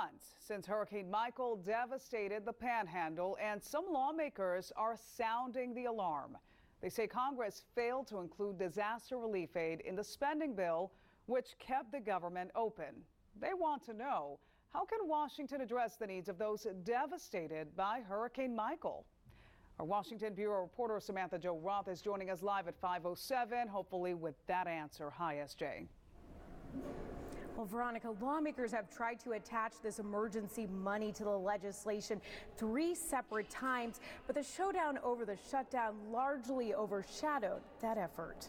months since Hurricane Michael devastated the Panhandle, and some lawmakers are sounding the alarm. They say Congress failed to include disaster relief aid in the spending bill, which kept the government open. They want to know, how can Washington address the needs of those devastated by Hurricane Michael? Our Washington Bureau reporter Samantha-Jo is joining us live at 5:07, hopefully with that answer. Hi, SJ. Well, Veronica, lawmakers have tried to attach this emergency money to the legislation 3 separate times, but the showdown over the shutdown largely overshadowed that effort.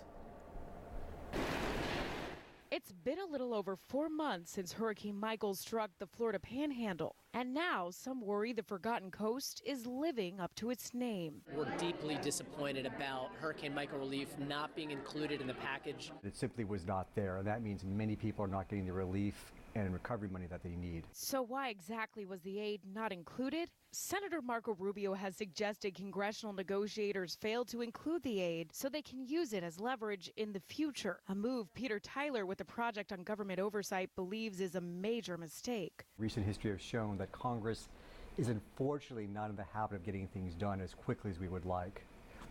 It's been a little over 4 months since Hurricane Michael struck the Florida Panhandle, and now some worry the Forgotten Coast is living up to its name. We're deeply disappointed about Hurricane Michael relief not being included in the package. It simply was not there, and that means many people are not getting the relief and recovery money that they need. So why exactly was the aid not included? Senator Marco Rubio has suggested congressional negotiators failed to include the aid so they can use it as leverage in the future, a move Peter Tyler with the Project on Government Oversight believes is a major mistake. Recent history has shown that Congress is unfortunately not in the habit of getting things done as quickly as we would like.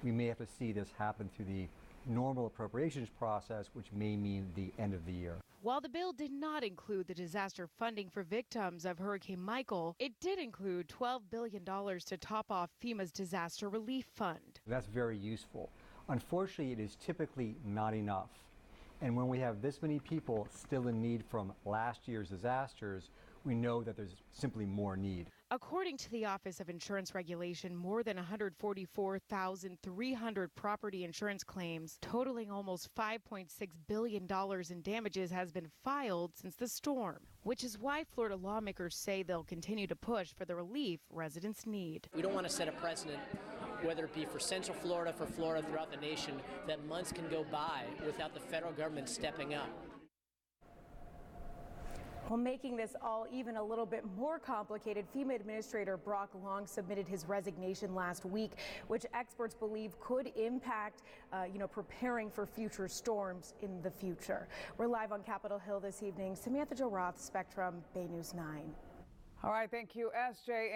We may have to see this happen through the normal appropriations process, which may mean the end of the year. While the bill did not include the disaster funding for victims of Hurricane Michael, it did include $12 billion to top off FEMA's disaster relief fund. That's very useful. Unfortunately, it is typically not enough. And when we have this many people still in need from last year's disasters, we know that there's simply more need. According to the Office of Insurance Regulation, more than 144,300 property insurance claims, totaling almost $5.6 billion in damages, has been filed since the storm, which is why Florida lawmakers say they'll continue to push for the relief residents need. We don't want to set a precedent, whether it be for Central Florida, for Florida, throughout the nation, that months can go by without the federal government stepping up. Well, making this all even a little bit more complicated, FEMA Administrator Brock Long submitted his resignation last week, which experts believe could impact, preparing for future storms in the future. We're live on Capitol Hill this evening. Samantha-Jo, Spectrum, Bay News 9. All right, thank you, SJ.